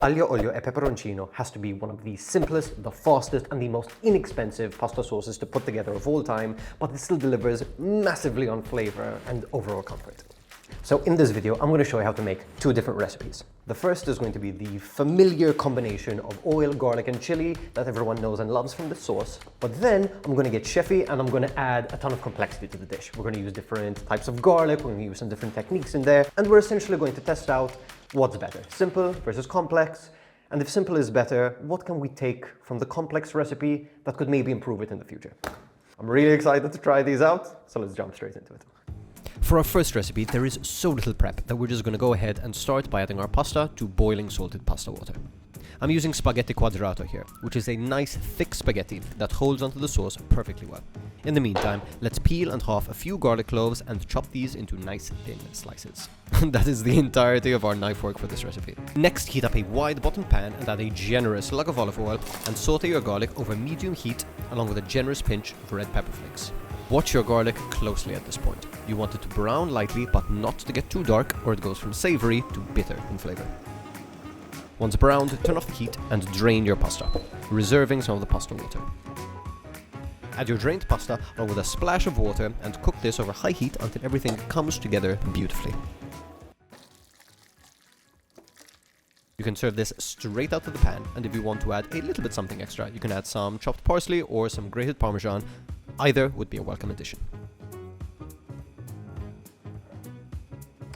Aglio, olio, e peperoncino has to be one of the simplest, the fastest, and the most inexpensive pasta sauces to put together of all time, but it still delivers massively on flavor and overall comfort. So in this video, I'm going to show you how to make two different recipes. The first is going to be the familiar combination of oil, garlic, and chili that everyone knows and loves from the sauce. But then I'm going to get chefy and I'm going to add a ton of complexity to the dish. We're going to use different types of garlic, we're going to use some different techniques in there, and we're essentially going to test out what's better, simple versus complex. And if simple is better, what can we take from the complex recipe that could maybe improve it in the future? I'm really excited to try these out, so let's jump straight into it. For our first recipe, there is so little prep that we're just going to go ahead and start by adding our pasta to boiling salted pasta water. I'm using spaghetti quadrato here, which is a nice thick spaghetti that holds onto the sauce perfectly well. In the meantime, let's peel and halve a few garlic cloves and chop these into nice thin slices. That is the entirety of our knife work for this recipe. Next, heat up a wide bottom pan and add a generous lug of olive oil and saute your garlic over medium heat along with a generous pinch of red pepper flakes. Watch your garlic closely at this point. You want it to brown lightly, but not to get too dark, or it goes from savory to bitter in flavor. Once browned, turn off the heat and drain your pasta, reserving some of the pasta water. Add your drained pasta along with a splash of water and cook this over high heat until everything comes together beautifully. You can serve this straight out of the pan, and if you want to add a little bit something extra, you can add some chopped parsley or some grated parmesan. Either would be a welcome addition.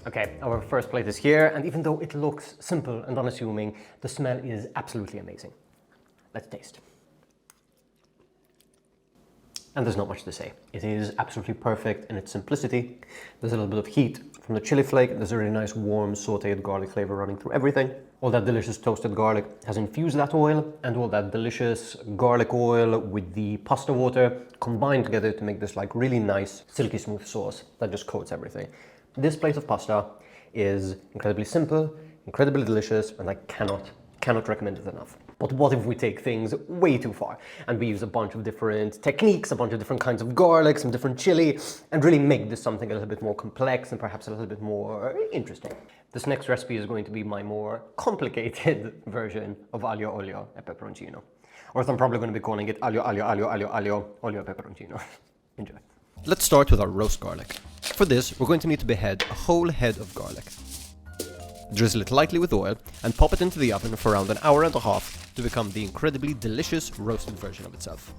Okay, our first plate is here, and even though it looks simple and unassuming, the smell is absolutely amazing. Let's taste. And there's not much to say. It is absolutely perfect in its simplicity. There's a little bit of heat from the chili flake. There's a really nice warm sauteed garlic flavor running through everything. All that delicious toasted garlic has infused that oil, and all that delicious garlic oil with the pasta water combined together to make this like really nice silky smooth sauce that just coats everything. This plate of pasta is incredibly simple, incredibly delicious, and I cannot recommend it enough. But what if we take things way too far and we use a bunch of different techniques, a bunch of different kinds of garlic, some different chili, and really make this something a little bit more complex and perhaps a little bit more interesting? This next recipe is going to be my more complicated version of aglio, olio, e peperoncino. Or as I'm probably going to be calling it aglio, aglio, aglio, aglio, aglio, olio, e peperoncino. Enjoy. Let's start with our roast garlic. For this, we're going to need to behead a whole head of garlic. Drizzle it lightly with oil and pop it into the oven for around an hour and a half to become the incredibly delicious roasted version of itself.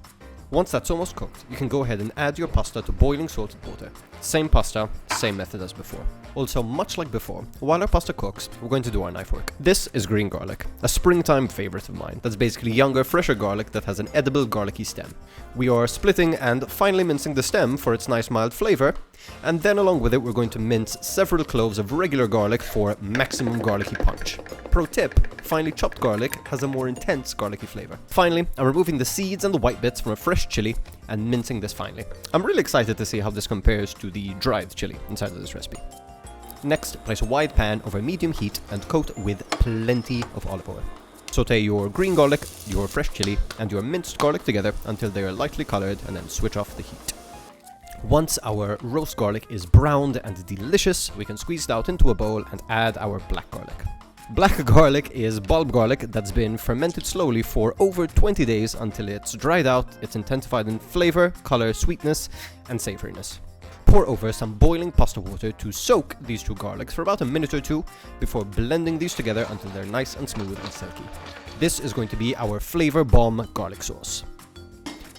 Once that's almost cooked, you can go ahead and add your pasta to boiling salted water. Same pasta, same method as before. Also, much like before, while our pasta cooks, we're going to do our knife work. This is green garlic, a springtime favorite of mine that's basically younger, fresher garlic that has an edible garlicky stem. We are splitting and finely mincing the stem for its nice mild flavor, and then along with it we're going to mince several cloves of regular garlic for maximum garlicky punch. Pro tip, finely chopped garlic has a more intense garlicky flavor. Finally, I'm removing the seeds and the white bits from a fresh chili and mincing this finely. I'm really excited to see how this compares to the dried chili inside of this recipe. Next, place a wide pan over medium heat and coat with plenty of olive oil. Saute your green garlic, your fresh chili, and your minced garlic together until they are lightly colored, and then switch off the heat. Once our roast garlic is browned and delicious, we can squeeze it out into a bowl and add our black garlic. Black garlic is bulb garlic that's been fermented slowly for over 20 days until it's dried out, it's intensified in flavor, color, sweetness, and savoriness. Pour over some boiling pasta water to soak these two garlics for about a minute or two before blending these together until they're nice and smooth and silky. This is going to be our flavor bomb garlic sauce.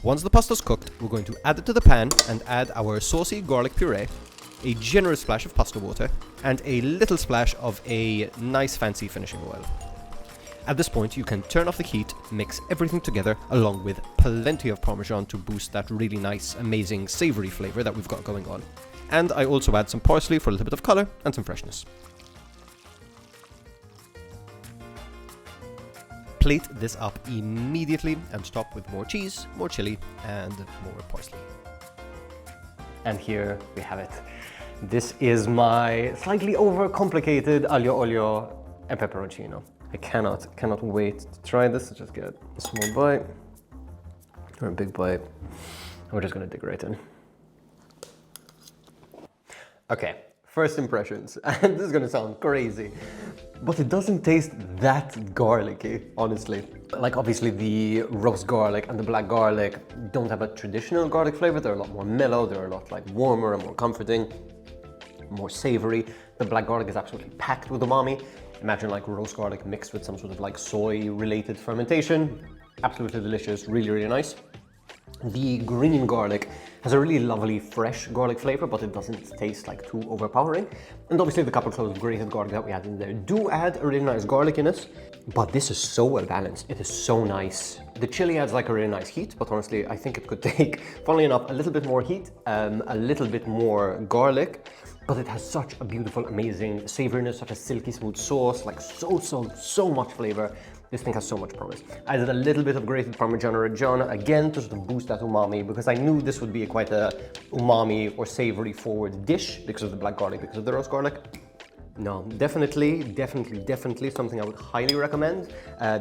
Once the pasta's cooked, we're going to add it to the pan and add our saucy garlic puree, a generous splash of pasta water, and a little splash of a nice fancy finishing oil. At this point, you can turn off the heat, mix everything together along with plenty of parmesan to boost that really nice, amazing savory flavor that we've got going on. And I also add some parsley for a little bit of color and some freshness. Plate this up immediately and top with more cheese, more chili, and more parsley. And here we have it. This is my slightly overcomplicated aglio, olio, and peperoncino. I cannot wait to try this. Let's just get a small bite or a big bite. We're just gonna dig right in. Okay, First impressions, and this is gonna sound crazy, but it doesn't taste that garlicky, honestly. Like obviously the roast garlic and the black garlic don't have a traditional garlic flavor. They're a lot more mellow, they're a lot like warmer and more comforting, more savory. The black garlic is absolutely packed with umami. Imagine like roast garlic mixed with some sort of like soy related fermentation. Absolutely delicious, really, really nice. The green garlic has a really lovely fresh garlic flavor, but it doesn't taste like too overpowering. And obviously the couple cloves of grated garlic that we had in there do add a really nice garlickiness, but this is so well balanced. It is so nice. The chili adds like a really nice heat, but honestly, I think it could take, funnily enough, a little bit more heat, a little bit more garlic, but it has such a beautiful, amazing savoriness, such a silky smooth sauce, like so much flavor. This thing has so much promise. I did a little bit of grated Parmigiano Reggiano, again, to sort of boost that umami, because I knew this would be quite a umami or savory forward dish because of the black garlic, because of the roast garlic. No, definitely something I would highly recommend.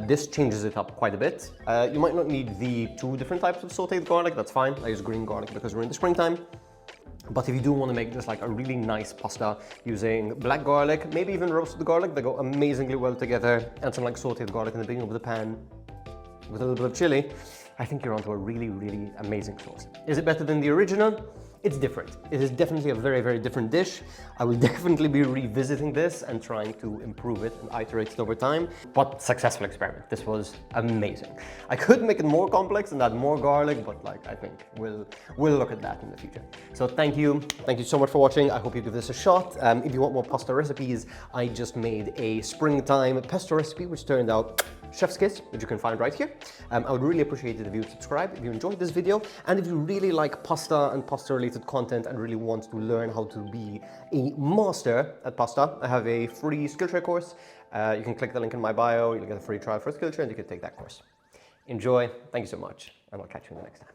This changes it up quite a bit. You might not need the two different types of sauteed garlic, that's fine. I use green garlic because we're in the springtime. But if you do want to make just like a really nice pasta using black garlic, maybe even roasted garlic, they go amazingly well together, and some like sauteed garlic in the beginning of the pan with a little bit of chili, I think you're onto a really, really amazing sauce. Is it better than the original? It's different. It is definitely a very, very different dish. I will definitely be revisiting this and trying to improve it and iterate it over time. But successful experiment. This was amazing. I could make it more complex and add more garlic, but like I think we'll look at that in the future. So thank you so much for watching. I hope you give this a shot. If you want more pasta recipes, I just made a springtime pesto recipe, which turned out chef's kiss, which you can find right here. I would really appreciate it if you would subscribe if you enjoyed this video, and if you really like pasta and pasta related content and really want to learn how to be a master at pasta, I have a free Skillshare course. You can click the link in my bio, you'll get a free trial for Skillshare and you can take that course. Enjoy, thank you so much, and I'll catch you in the next time.